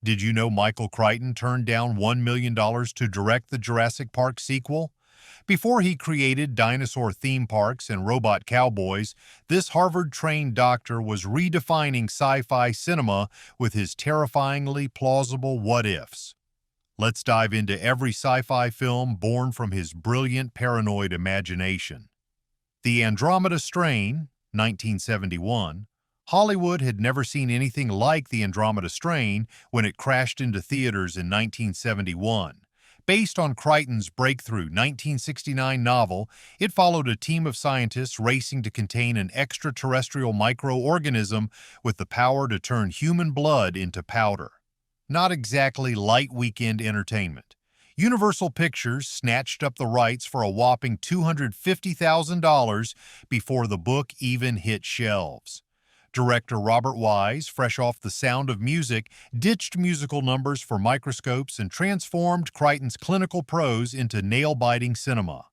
Did you know Michael Crichton turned down $1 million to direct the Jurassic Park sequel? Before he created dinosaur theme parks and robot cowboys, this Harvard-trained doctor was redefining sci-fi cinema with his terrifyingly plausible what-ifs. Let's dive into every sci-fi film born from his brilliant paranoid imagination. The Andromeda Strain, 1971. Hollywood had never seen anything like the Andromeda Strain when it crashed into theaters in 1971. Based on Crichton's breakthrough 1969 novel, it followed a team of scientists racing to contain an extraterrestrial microorganism with the power to turn human blood into powder. Not exactly light weekend entertainment. Universal Pictures snatched up the rights for a whopping $250,000 before the book even hit shelves. Director Robert Wise, fresh off The Sound of Music, ditched musical numbers for microscopes and transformed Crichton's clinical prose into nail-biting cinema.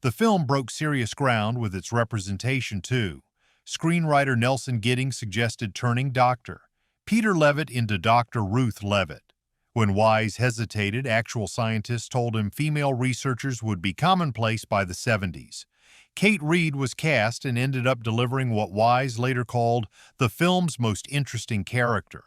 The film broke serious ground with its representation, too. Screenwriter Nelson Giddings suggested turning Dr. Peter Levitt into Dr. Ruth Levitt. When Wise hesitated, actual scientists told him female researchers would be commonplace by the 70s. Kate Reid was cast and ended up delivering what Wise later called the film's most interesting character.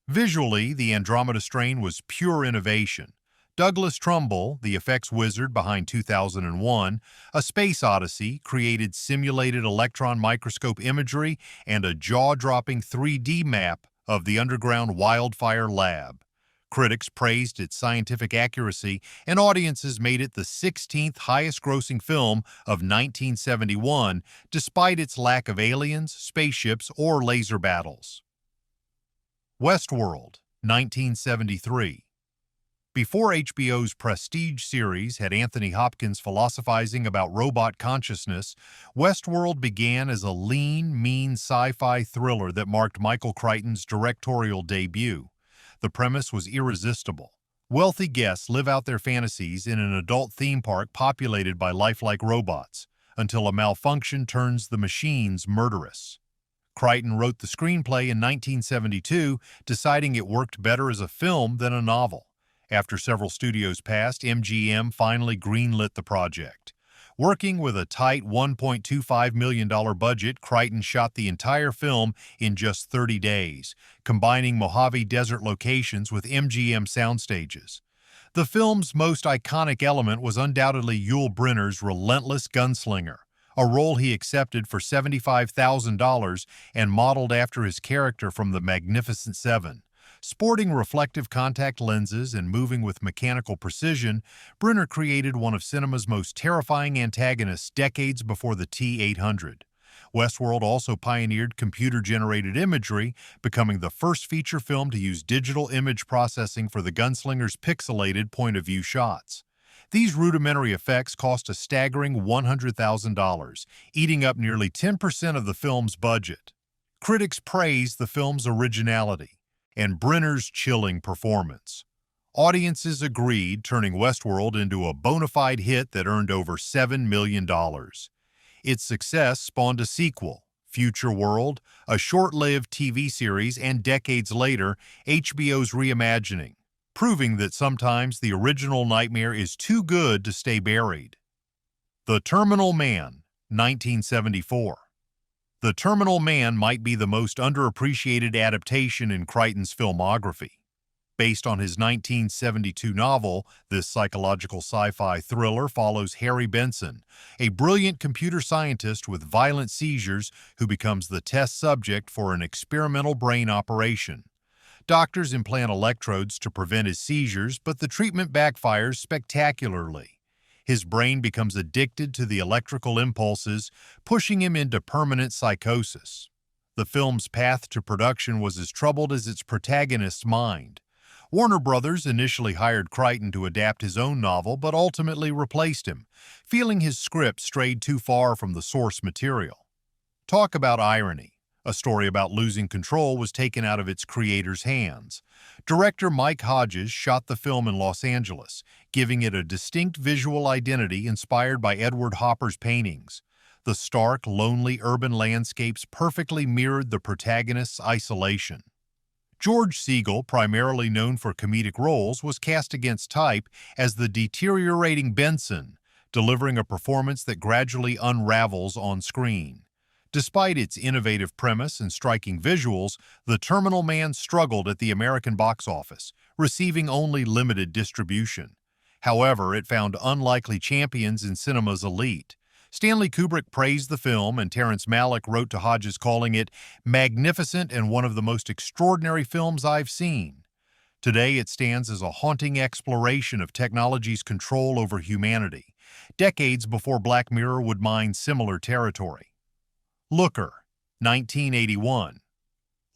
Visually, the Andromeda Strain was pure innovation. Douglas Trumbull, the effects wizard behind 2001, A Space Odyssey, created simulated electron microscope imagery and a jaw-dropping 3D map of the underground wildfire lab. Critics praised its scientific accuracy, and audiences made it the 16th highest-grossing film of 1971, despite its lack of aliens, spaceships, or laser battles. Westworld, 1973. Before HBO's prestige series had Anthony Hopkins philosophizing about robot consciousness, Westworld began as a lean, mean sci-fi thriller that marked Michael Crichton's directorial debut. The premise was irresistible. Wealthy guests live out their fantasies in an adult theme park populated by lifelike robots, until a malfunction turns the machines murderous. Crichton wrote the screenplay in 1972, deciding it worked better as a film than a novel. After several studios passed, MGM finally greenlit the project. Working with a tight $1.25 million budget, Crichton shot the entire film in just 30 days, combining Mojave Desert locations with MGM soundstages. The film's most iconic element was undoubtedly Yul Brynner's relentless gunslinger, a role he accepted for $75,000 and modeled after his character from The Magnificent Seven. Sporting reflective contact lenses and moving with mechanical precision, Brynner created one of cinema's most terrifying antagonists decades before the T-800. Westworld also pioneered computer-generated imagery, becoming the first feature film to use digital image processing for the gunslinger's pixelated point-of-view shots. These rudimentary effects cost a staggering $100,000, eating up nearly 10% of the film's budget. Critics praised the film's originality and Brynner's chilling performance. Audiences agreed, turning Westworld into a bona fide hit that earned over $7 million. Its success spawned a sequel, Future World, a short-lived TV series, and decades later, HBO's reimagining, proving that sometimes the original nightmare is too good to stay buried. The Terminal Man, 1974. The Terminal Man might be the most underappreciated adaptation in Crichton's filmography. Based on his 1972 novel, this psychological sci-fi thriller follows Harry Benson, a brilliant computer scientist with violent seizures who becomes the test subject for an experimental brain operation. Doctors implant electrodes to prevent his seizures, but the treatment backfires spectacularly. His brain becomes addicted to the electrical impulses, pushing him into permanent psychosis. The film's path to production was as troubled as its protagonist's mind. Warner Brothers initially hired Crichton to adapt his own novel, but ultimately replaced him, feeling his script strayed too far from the source material. Talk about irony. A story about losing control was taken out of its creator's hands. Director Mike Hodges shot the film in Los Angeles, giving it a distinct visual identity inspired by Edward Hopper's paintings. The stark, lonely urban landscapes perfectly mirrored the protagonist's isolation. George Siegel, primarily known for comedic roles, was cast against type as the deteriorating Benson, delivering a performance that gradually unravels on screen. Despite its innovative premise and striking visuals, The Terminal Man struggled at the American box office, receiving only limited distribution. However, it found unlikely champions in cinema's elite. Stanley Kubrick praised the film, and Terrence Malick wrote to Hodges calling it magnificent and one of the most extraordinary films I've seen. Today, it stands as a haunting exploration of technology's control over humanity, decades before Black Mirror would mine similar territory. Looker, 1981.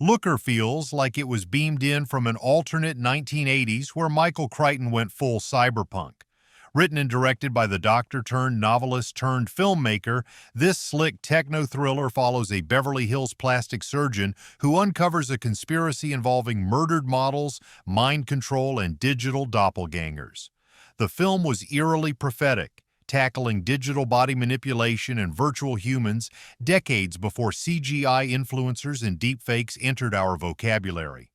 Looker feels like it was beamed in from an alternate 1980s where Michael Crichton went full cyberpunk. Written and directed by the doctor-turned-novelist-turned-filmmaker, this slick techno-thriller follows a Beverly Hills plastic surgeon who uncovers a conspiracy involving murdered models, mind control, and digital doppelgangers. The film was eerily prophetic, tackling digital body manipulation and virtual humans decades before CGI influencers and deepfakes entered our vocabulary.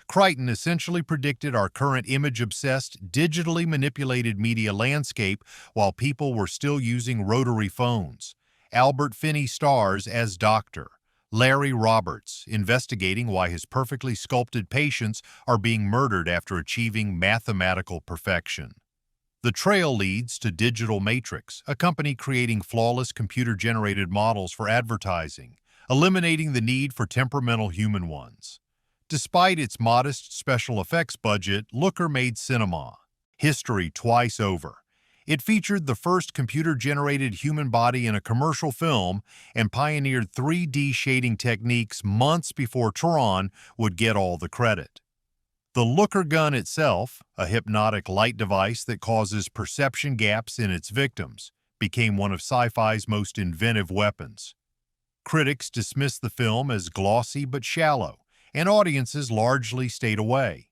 Crichton essentially predicted our current image-obsessed, digitally manipulated media landscape while people were still using rotary phones. Albert Finney stars as Dr. Larry Roberts, investigating why his perfectly sculpted patients are being murdered after achieving mathematical perfection. The trail leads to Digital Matrix, a company creating flawless computer-generated models for advertising, eliminating the need for temperamental human ones. Despite its modest special effects budget, Looker made cinema history twice over. It featured the first computer-generated human body in a commercial film and pioneered 3D shading techniques months before Tron would get all the credit. The Looker gun itself, a hypnotic light device that causes perception gaps in its victims, became one of sci-fi's most inventive weapons. Critics dismissed the film as glossy but shallow, and audiences largely stayed away.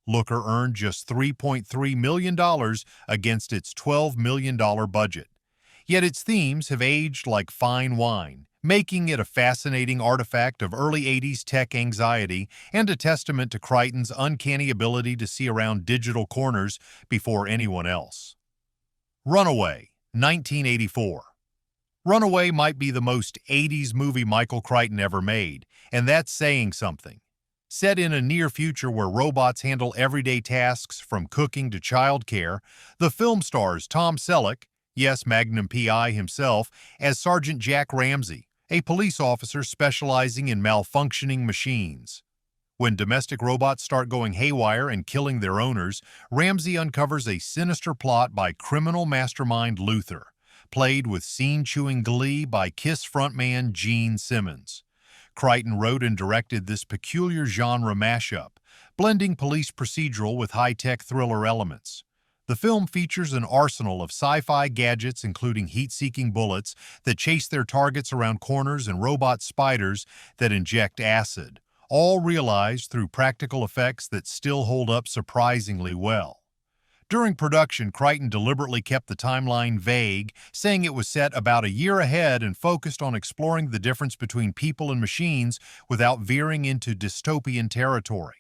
Looker earned just $3.3 million against its $12 million budget. Yet its themes have aged like fine wine, making it a fascinating artifact of early 80s tech anxiety and a testament to Crichton's uncanny ability to see around digital corners before anyone else. Runaway, 1984. Runaway might be the most 80s movie Michael Crichton ever made, and that's saying something. Set in a near future where robots handle everyday tasks from cooking to childcare, the film stars Tom Selleck, yes, Magnum P.I. himself, as Sergeant Jack Ramsey, a police officer specializing in malfunctioning machines. When domestic robots start going haywire and killing their owners, Ramsey uncovers a sinister plot by criminal mastermind Luther, played with scene-chewing glee by KISS frontman Gene Simmons. Crichton wrote and directed this peculiar genre mashup, blending police procedural with high-tech thriller elements. The film features an arsenal of sci-fi gadgets including heat-seeking bullets that chase their targets around corners and robot spiders that inject acid, all realized through practical effects that still hold up surprisingly well. During production, Crichton deliberately kept the timeline vague, saying it was set about a year ahead and focused on exploring the difference between people and machines without veering into dystopian territory.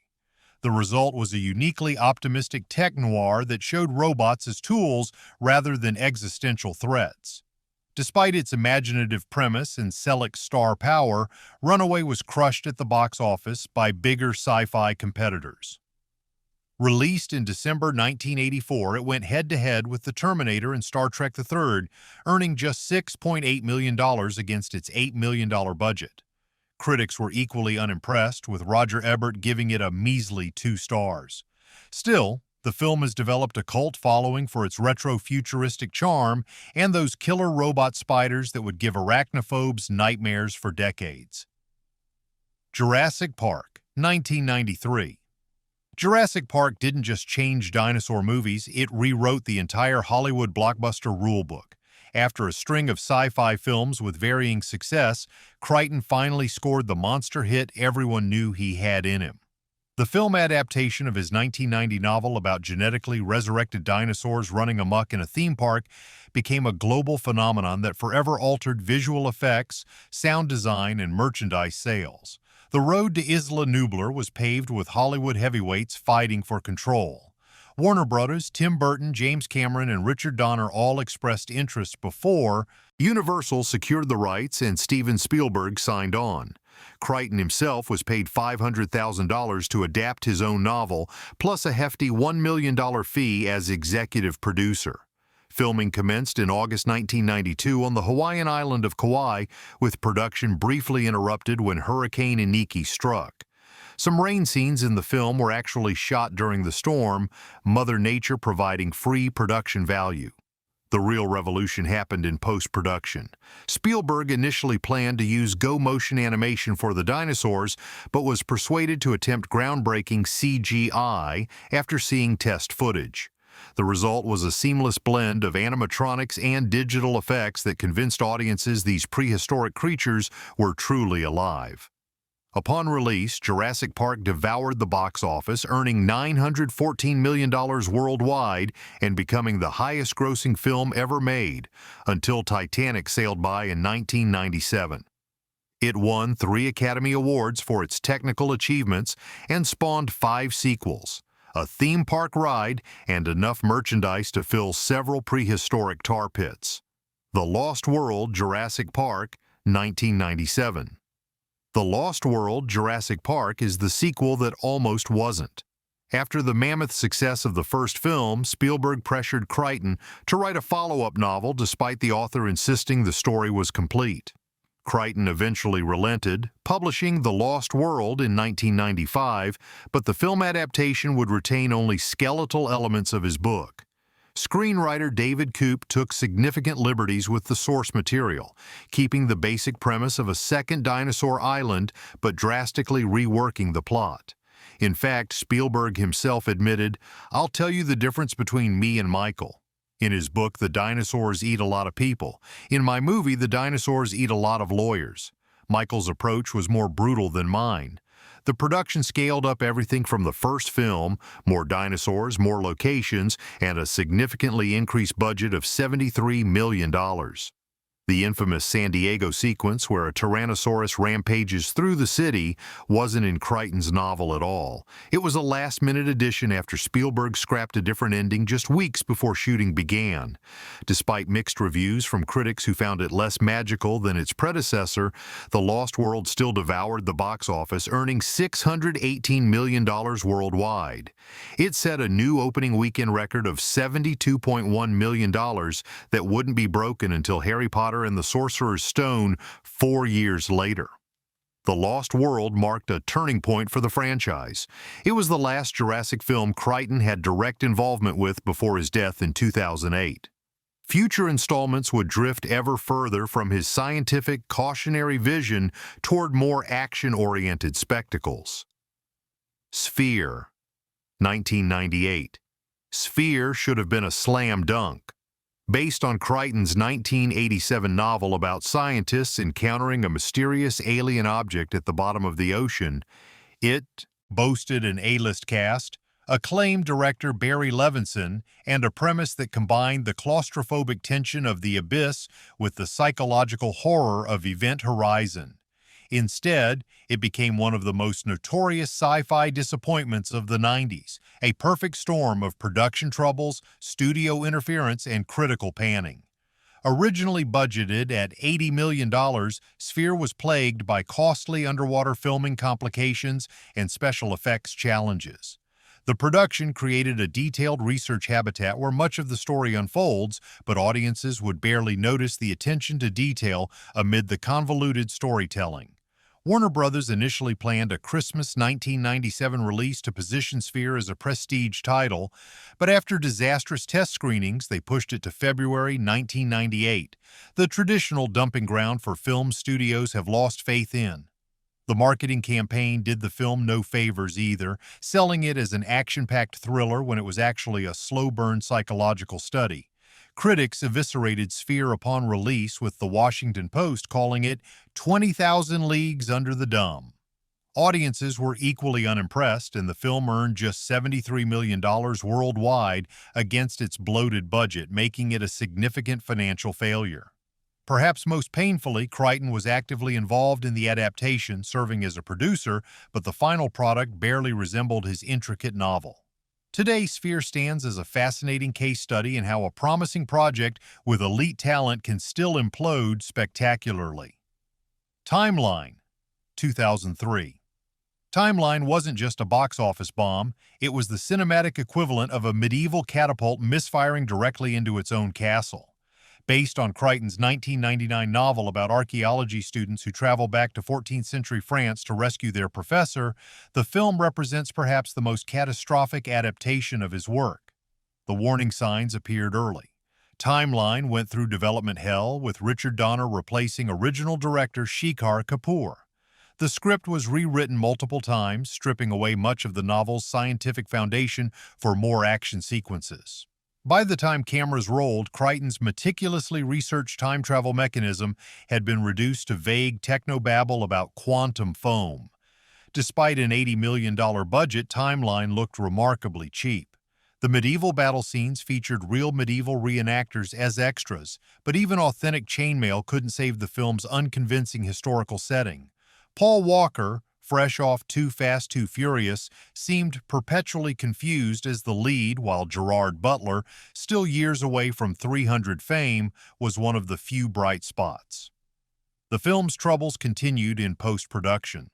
The result was a uniquely optimistic tech noir that showed robots as tools rather than existential threats. Despite its imaginative premise and Selleck's star power, Runaway was crushed at the box office by bigger sci-fi competitors. Released in December 1984, it went head-to-head with The Terminator and Star Trek III, earning just $6.8 million against its $8 million budget. Critics were equally unimpressed, with Roger Ebert giving it a measly 2 stars. Still, the film has developed a cult following for its retro-futuristic charm and those killer robot spiders that would give arachnophobes nightmares for decades. Jurassic Park, 1993. Jurassic Park didn't just change dinosaur movies, it rewrote the entire Hollywood blockbuster rulebook. After a string of sci-fi films with varying success, Crichton finally scored the monster hit everyone knew he had in him. The film adaptation of his 1990 novel about genetically resurrected dinosaurs running amok in a theme park became a global phenomenon that forever altered visual effects, sound design, and merchandise sales. The road to Isla Nublar was paved with Hollywood heavyweights fighting for control. Warner Brothers, Tim Burton, James Cameron, and Richard Donner all expressed interest before Universal secured the rights and Steven Spielberg signed on. Crichton himself was paid $500,000 to adapt his own novel, plus a hefty $1 million fee as executive producer. Filming commenced in August 1992 on the Hawaiian island of Kauai, with production briefly interrupted when Hurricane Iniki struck. Some rain scenes in the film were actually shot during the storm, Mother Nature providing free production value. The real revolution happened in post-production. Spielberg initially planned to use go-motion animation for the dinosaurs, but was persuaded to attempt groundbreaking CGI after seeing test footage. The result was a seamless blend of animatronics and digital effects that convinced audiences these prehistoric creatures were truly alive. Upon release, Jurassic Park devoured the box office, earning $914 million worldwide and becoming the highest-grossing film ever made, until Titanic sailed by in 1997. It won 3 Academy Awards for its technical achievements and spawned 5 sequels, a theme park ride, and enough merchandise to fill several prehistoric tar pits. The Lost World, Jurassic Park, 1997. The Lost World, Jurassic Park is the sequel that almost wasn't. After the mammoth success of the first film, Spielberg pressured Crichton to write a follow-up novel despite the author insisting the story was complete. Crichton eventually relented, publishing The Lost World in 1995, but the film adaptation would retain only skeletal elements of his book. Screenwriter David Koepp took significant liberties with the source material, keeping the basic premise of a second dinosaur island but drastically reworking the plot. In fact, Spielberg himself admitted, "I'll tell you the difference between me and Michael. In his book, the dinosaurs eat a lot of people. In my movie, the dinosaurs eat a lot of lawyers. Michael's approach was more brutal than mine." The production scaled up everything from the first film, more dinosaurs, more locations, and a significantly increased budget of $73 million. The infamous San Diego sequence, where a Tyrannosaurus rampages through the city, wasn't in Crichton's novel at all. It was a last-minute addition after Spielberg scrapped a different ending just weeks before shooting began. Despite mixed reviews from critics who found it less magical than its predecessor, The Lost World still devoured the box office, earning $618 million worldwide. It set a new opening weekend record of $72.1 million that wouldn't be broken until Harry Potter and the Sorcerer's Stone 4 years later. The Lost World marked a turning point for the franchise. It was the last Jurassic film Crichton had direct involvement with before his death in 2008. Future installments would drift ever further from his scientific, cautionary vision toward more action-oriented spectacles. Sphere, 1998. Sphere should have been a slam dunk. Based on Crichton's 1987 novel about scientists encountering a mysterious alien object at the bottom of the ocean, it boasted an A-list cast, acclaimed director Barry Levinson, and a premise that combined the claustrophobic tension of the abyss with the psychological horror of Event Horizon. Instead, it became one of the most notorious sci-fi disappointments of the 90s, a perfect storm of production troubles, studio interference, and critical panning. Originally budgeted at $80 million, Sphere was plagued by costly underwater filming complications and special effects challenges. The production created a detailed research habitat where much of the story unfolds, but audiences would barely notice the attention to detail amid the convoluted storytelling. Warner Brothers initially planned a Christmas 1997 release to position Sphere as a prestige title, but after disastrous test screenings, they pushed it to February 1998, the traditional dumping ground for film studios have lost faith in. The marketing campaign did the film no favors either, selling it as an action-packed thriller when it was actually a slow-burn psychological study. Critics eviscerated Sphere upon release, with the Washington Post calling it 20,000 Leagues Under the Dome. Audiences were equally unimpressed, and the film earned just $73 million worldwide against its bloated budget, making it a significant financial failure. Perhaps most painfully, Crichton was actively involved in the adaptation, serving as a producer, but the final product barely resembled his intricate novel. Today, Sphere stands as a fascinating case study in how a promising project with elite talent can still implode spectacularly. Timeline, 2003. Timeline wasn't just a box office bomb, it was the cinematic equivalent of a medieval catapult misfiring directly into its own castle. Based on Crichton's 1999 novel about archaeology students who travel back to 14th century France to rescue their professor, the film represents perhaps the most catastrophic adaptation of his work. The warning signs appeared early. Timeline went through development hell, with Richard Donner replacing original director Shekhar Kapoor. The script was rewritten multiple times, stripping away much of the novel's scientific foundation for more action sequences. By the time cameras rolled, Crichton's meticulously researched time travel mechanism had been reduced to vague technobabble about quantum foam. Despite an $80 million budget, Timeline looked remarkably cheap. The medieval battle scenes featured real medieval reenactors as extras, but even authentic chainmail couldn't save the film's unconvincing historical setting. Paul Walker, fresh off Too Fast, Too Furious, seemed perpetually confused as the lead, while Gerard Butler, still years away from 300 fame, was one of the few bright spots. The film's troubles continued in post-production.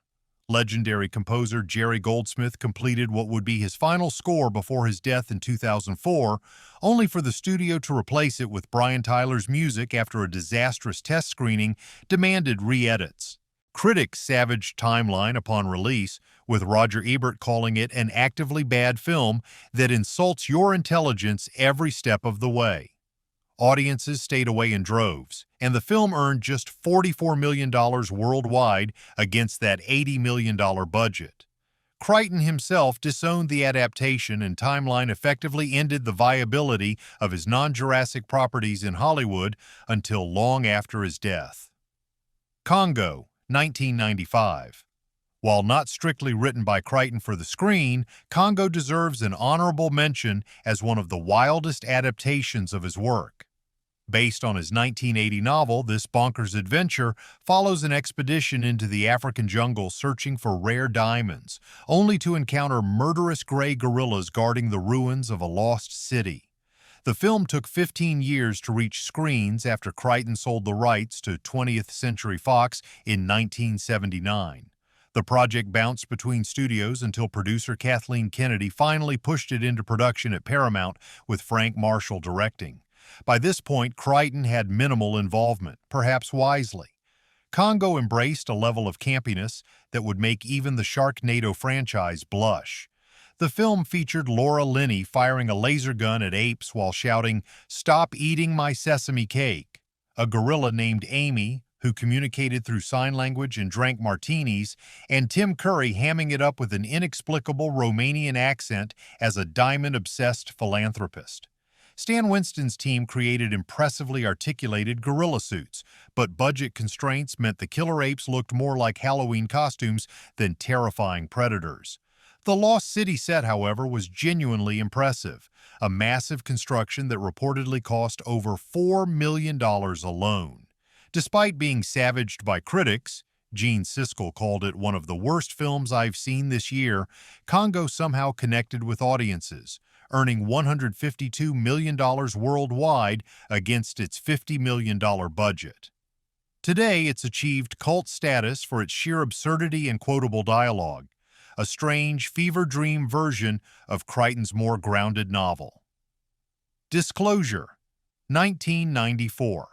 Legendary composer Jerry Goldsmith completed what would be his final score before his death in 2004, only for the studio to replace it with Brian Tyler's music after a disastrous test screening demanded re-edits. Critics savaged Timeline upon release, with Roger Ebert calling it an actively bad film that insults your intelligence every step of the way. Audiences stayed away in droves, and the film earned just $44 million worldwide against that $80 million budget. Crichton himself disowned the adaptation, and Timeline effectively ended the viability of his non-Jurassic properties in Hollywood until long after his death. Congo, 1995. While not strictly written by Crichton for the screen, Congo deserves an honorable mention as one of the wildest adaptations of his work. Based on his 1980 novel, this bonkers adventure follows an expedition into the African jungle searching for rare diamonds, only to encounter murderous gray gorillas guarding the ruins of a lost city. The film took 15 years to reach screens after Crichton sold the rights to 20th Century Fox in 1979. The project bounced between studios until producer Kathleen Kennedy finally pushed it into production at Paramount, with Frank Marshall directing. By this point, Crichton had minimal involvement, perhaps wisely. Congo embraced a level of campiness that would make even the Sharknado franchise blush. The film featured Laura Linney firing a laser gun at apes while shouting, "Stop eating my sesame cake." A gorilla named Amy, who communicated through sign language and drank martinis, and Tim Curry hamming it up with an inexplicable Romanian accent as a diamond-obsessed philanthropist. Stan Winston's team created impressively articulated gorilla suits, but budget constraints meant the killer apes looked more like Halloween costumes than terrifying predators. The Lost City set, however, was genuinely impressive, a massive construction that reportedly cost over $4 million alone. Despite being savaged by critics, Gene Siskel called it one of the worst films I've seen this year, Congo somehow connected with audiences, earning $152 million worldwide against its $50 million budget. Today, it's achieved cult status for its sheer absurdity and quotable dialogue, a strange, fever dream version of Crichton's more grounded novel. Disclosure, 1994.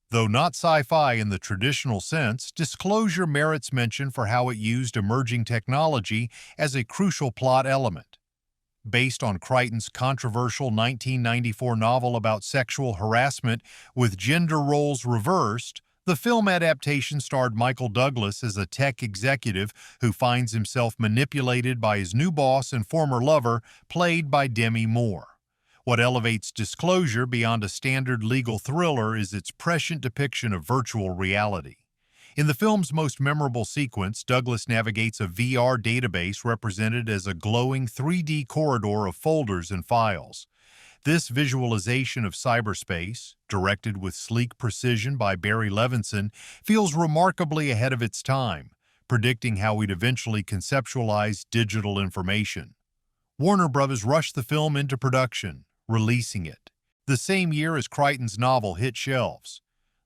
Though not sci-fi in the traditional sense, Disclosure merits mention for how it used emerging technology as a crucial plot element. Based on Crichton's controversial 1994 novel about sexual harassment with gender roles reversed, the film adaptation starred Michael Douglas as a tech executive who finds himself manipulated by his new boss and former lover, played by Demi Moore. What elevates Disclosure beyond a standard legal thriller is its prescient depiction of virtual reality. In the film's most memorable sequence, Douglas navigates a VR database represented as a glowing 3D corridor of folders and files. This visualization of cyberspace, directed with sleek precision by Barry Levinson, feels remarkably ahead of its time, predicting how we'd eventually conceptualize digital information. Warner Bros. Rushed the film into production, releasing it the same year as Crichton's novel hit shelves.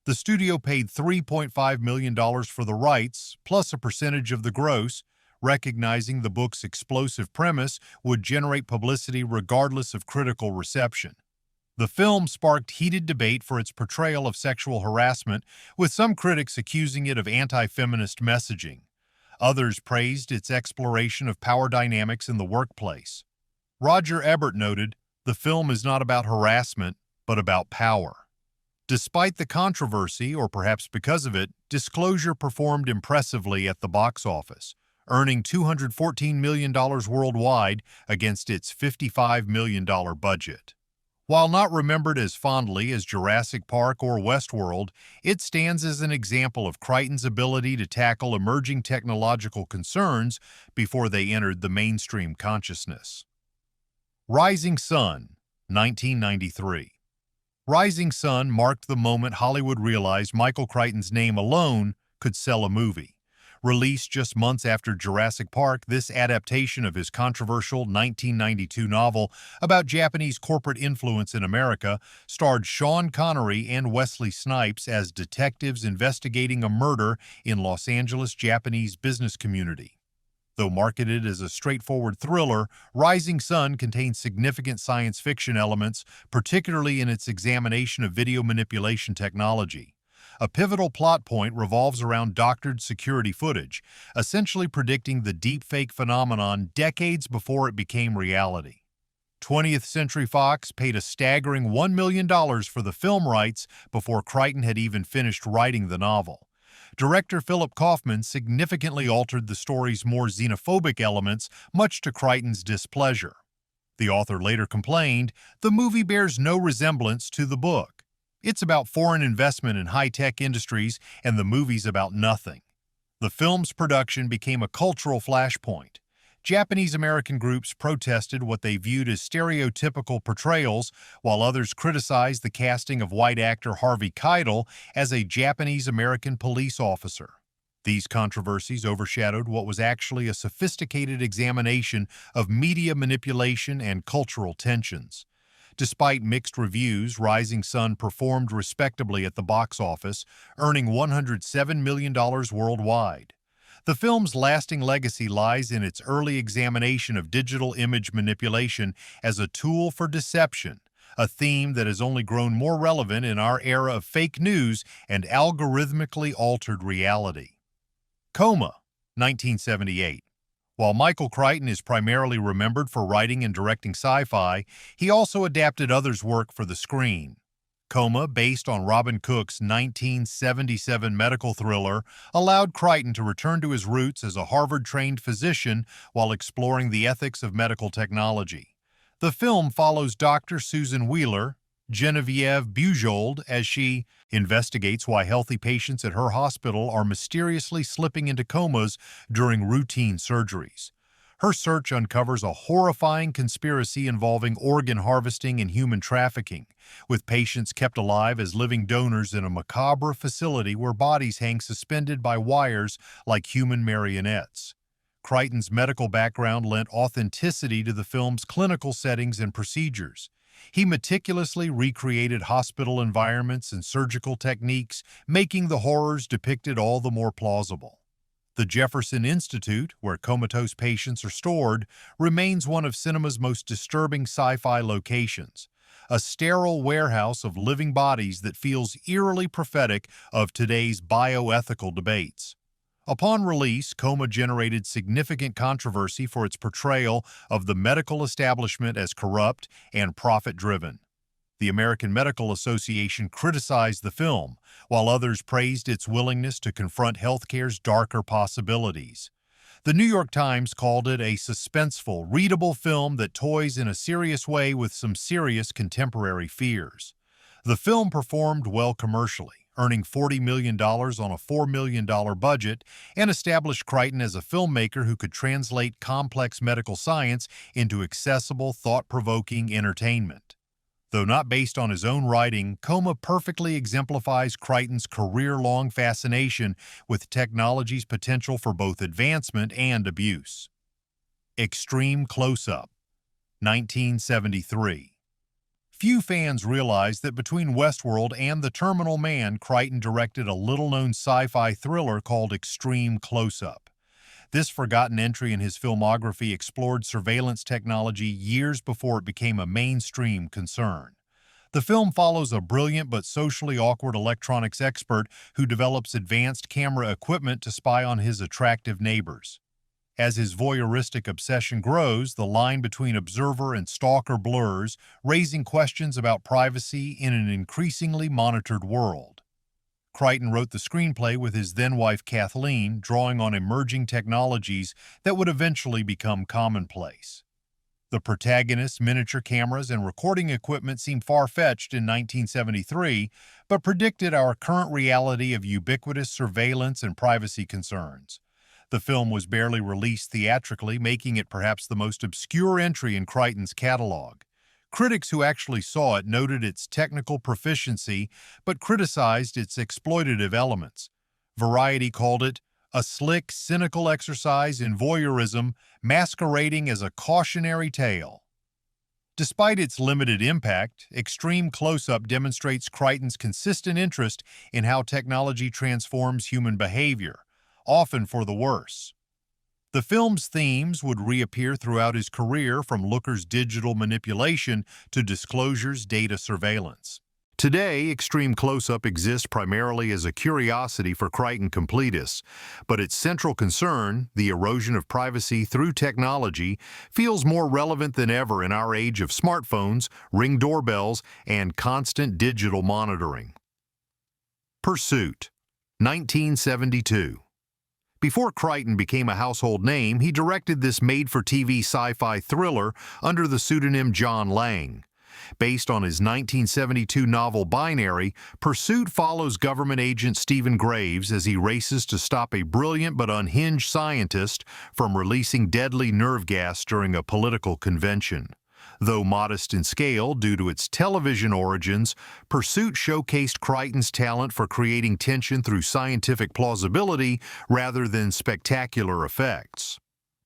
The studio paid $3.5 million for the rights, plus a percentage of the gross, recognizing the book's explosive premise would generate publicity regardless of critical reception. The film sparked heated debate for its portrayal of sexual harassment, with some critics accusing it of anti-feminist messaging. Others praised its exploration of power dynamics in the workplace. Roger Ebert noted, "The film is not about harassment, but about power." Despite the controversy, or perhaps because of it, Disclosure performed impressively at the box office, earning $214 million worldwide against its $55 million budget. While not remembered as fondly as Jurassic Park or Westworld, it stands as an example of Crichton's ability to tackle emerging technological concerns before they entered the mainstream consciousness. Rising Sun, 1993. Rising Sun marked the moment Hollywood realized Michael Crichton's name alone could sell a movie. Released just months after Jurassic Park, this adaptation of his controversial 1992 novel about Japanese corporate influence in America starred Sean Connery and Wesley Snipes as detectives investigating a murder in Los Angeles' Japanese business community. Though marketed as a straightforward thriller, Rising Sun contains significant science fiction elements, particularly in its examination of video manipulation technology. A pivotal plot point revolves around doctored security footage, essentially predicting the deepfake phenomenon decades before it became reality. 20th Century Fox paid a staggering $1 million for the film rights before Crichton had even finished writing the novel. Director Philip Kaufman significantly altered the story's more xenophobic elements, much to Crichton's displeasure. The author later complained, "The movie bears no resemblance to the book. It's about foreign investment in high-tech industries, and the movie's about nothing." The film's production became a cultural flashpoint. Japanese-American groups protested what they viewed as stereotypical portrayals, while others criticized the casting of white actor Harvey Keitel as a Japanese-American police officer. These controversies overshadowed what was actually a sophisticated examination of media manipulation and cultural tensions. Despite mixed reviews, Rising Sun performed respectably at the box office, earning $107 million worldwide. The film's lasting legacy lies in its early examination of digital image manipulation as a tool for deception, a theme that has only grown more relevant in our era of fake news and algorithmically altered reality. Coma, 1978. While Michael Crichton is primarily remembered for writing and directing sci-fi, he also adapted others' work for the screen. Coma, based on Robin Cook's 1977 medical thriller, allowed Crichton to return to his roots as a Harvard-trained physician while exploring the ethics of medical technology. The film follows Dr. Susan Wheeler, Genevieve Bujold, as she investigates why healthy patients at her hospital are mysteriously slipping into comas during routine surgeries. Her search uncovers a horrifying conspiracy involving organ harvesting and human trafficking, with patients kept alive as living donors in a macabre facility where bodies hang suspended by wires like human marionettes. Crichton's medical background lent authenticity to the film's clinical settings and procedures. He meticulously recreated hospital environments and surgical techniques, making the horrors depicted all the more plausible. The Jefferson Institute, where comatose patients are stored, remains one of cinema's most disturbing sci-fi locations, a sterile warehouse of living bodies that feels eerily prophetic of today's bioethical debates. Upon release, Coma generated significant controversy for its portrayal of the medical establishment as corrupt and profit-driven. The American Medical Association criticized the film, while others praised its willingness to confront healthcare's darker possibilities. The New York Times called it a suspenseful, readable film that toys in a serious way with some serious contemporary fears. The film performed well commercially, earning $40 million on a $4 million budget, and established Crichton as a filmmaker who could translate complex medical science into accessible, thought-provoking entertainment. Though not based on his own writing, Coma perfectly exemplifies Crichton's career-long fascination with technology's potential for both advancement and abuse. Extreme Close-Up, 1973. Few fans realize that between Westworld and The Terminal Man, Crichton directed a little-known sci-fi thriller called Extreme Close-Up. This forgotten entry in his filmography explored surveillance technology years before it became a mainstream concern. The film follows a brilliant but socially awkward electronics expert who develops advanced camera equipment to spy on his attractive neighbors. As his voyeuristic obsession grows, the line between observer and stalker blurs, raising questions about privacy in an increasingly monitored world. Crichton wrote the screenplay with his then-wife Kathleen, drawing on emerging technologies that would eventually become commonplace. The protagonist's miniature cameras and recording equipment seemed far-fetched in 1973, but predicted our current reality of ubiquitous surveillance and privacy concerns. The film was barely released theatrically, making it perhaps the most obscure entry in Crichton's catalog. Critics who actually saw it noted its technical proficiency, but criticized its exploitative elements. Variety called it a slick, cynical exercise in voyeurism masquerading as a cautionary tale. Despite its limited impact, Extreme Close-Up demonstrates Crichton's consistent interest in how technology transforms human behavior, often for the worse. The film's themes would reappear throughout his career, from Looker's digital manipulation to Disclosure's data surveillance. Today, Extreme Close-Up exists primarily as a curiosity for Crichton completists, but its central concern, the erosion of privacy through technology, feels more relevant than ever in our age of smartphones, Ring doorbells, and constant digital monitoring. Pursuit, 1972. Before Crichton became a household name, he directed this made-for-TV sci-fi thriller under the pseudonym John Lang. Based on his 1972 novel Binary, Pursuit follows government agent Stephen Graves as he races to stop a brilliant but unhinged scientist from releasing deadly nerve gas during a political convention. Though modest in scale due to its television origins, Pursuit showcased Crichton's talent for creating tension through scientific plausibility rather than spectacular effects.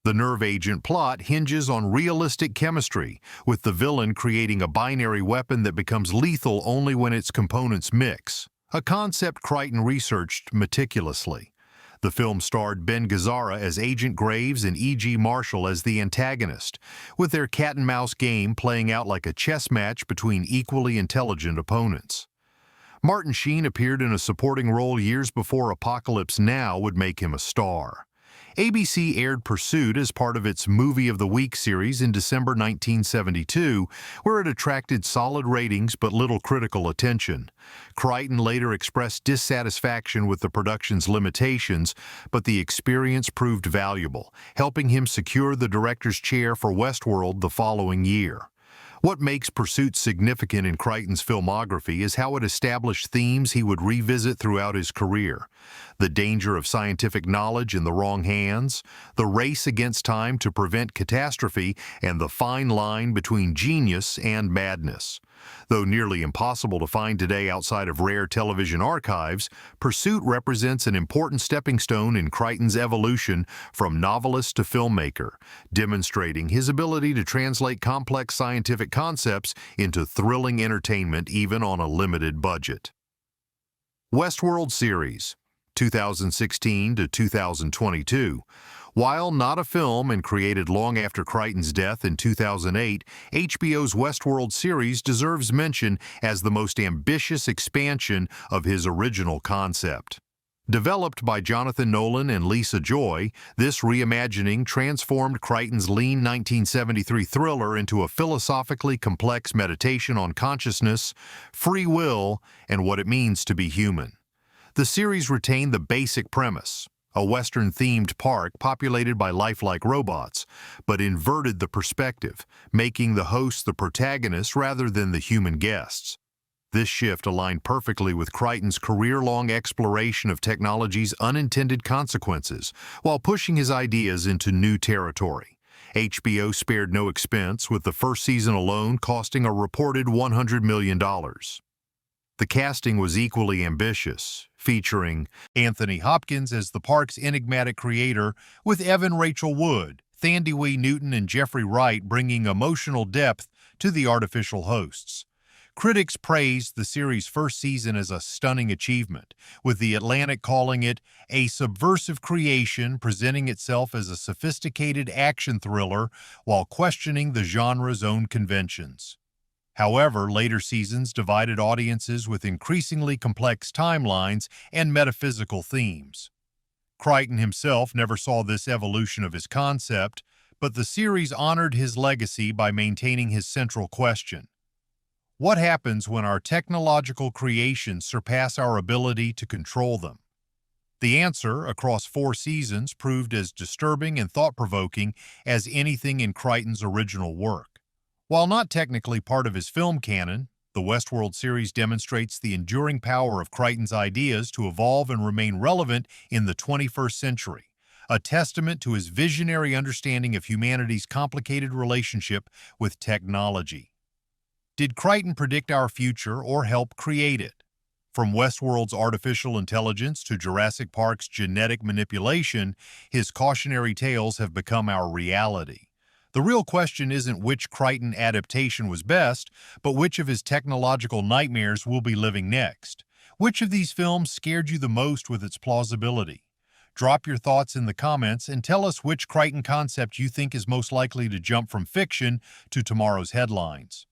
The nerve agent plot hinges on realistic chemistry, with the villain creating a binary weapon that becomes lethal only when its components mix, a concept Crichton researched meticulously. The film starred Ben Gazzara as Agent Graves and E.G. Marshall as the antagonist, with their cat-and-mouse game playing out like a chess match between equally intelligent opponents. Martin Sheen appeared in a supporting role years before Apocalypse Now would make him a star. ABC aired Pursuit as part of its Movie of the Week series in December 1972, where it attracted solid ratings but little critical attention. Crichton later expressed dissatisfaction with the production's limitations, but the experience proved valuable, helping him secure the director's chair for Westworld the following year. What makes Pursuit significant in Crichton's filmography is how it established themes he would revisit throughout his career: the danger of scientific knowledge in the wrong hands, the race against time to prevent catastrophe, and the fine line between genius and madness. Though nearly impossible to find today outside of rare television archives, Pursuit represents an important stepping stone in Crichton's evolution from novelist to filmmaker, demonstrating his ability to translate complex scientific concepts into thrilling entertainment even on a limited budget. Westworld series, 2016 to 2022. While not a film and created long after Crichton's death in 2008, HBO's Westworld series deserves mention as the most ambitious expansion of his original concept. Developed by Jonathan Nolan and Lisa Joy, this reimagining transformed Crichton's lean 1973 thriller into a philosophically complex meditation on consciousness, free will, and what it means to be human. The series retained the basic premise: a Western-themed park populated by lifelike robots, but inverted the perspective, making the hosts the protagonists rather than the human guests. This shift aligned perfectly with Crichton's career-long exploration of technology's unintended consequences, while pushing his ideas into new territory. HBO spared no expense, with the first season alone costing a reported $100 million. The casting was equally ambitious, featuring Anthony Hopkins as the park's enigmatic creator, with Evan Rachel Wood, Thandie Newton, and Jeffrey Wright bringing emotional depth to the artificial hosts. Critics praised the series' first season as a stunning achievement, with The Atlantic calling it a subversive creation presenting itself as a sophisticated action thriller while questioning the genre's own conventions. However, later seasons divided audiences with increasingly complex timelines and metaphysical themes. Crichton himself never saw this evolution of his concept, but the series honored his legacy by maintaining his central question: what happens when our technological creations surpass our ability to control them? The answer, across 4 seasons, proved as disturbing and thought-provoking as anything in Crichton's original work. While not technically part of his film canon, the Westworld series demonstrates the enduring power of Crichton's ideas to evolve and remain relevant in the 21st century, a testament to his visionary understanding of humanity's complicated relationship with technology. Did Crichton predict our future or help create it? From Westworld's artificial intelligence to Jurassic Park's genetic manipulation, his cautionary tales have become our reality. The real question isn't which Crichton adaptation was best, but which of his technological nightmares we'll be living next. Which of these films scared you the most with its plausibility? Drop your thoughts in the comments and tell us which Crichton concept you think is most likely to jump from fiction to tomorrow's headlines.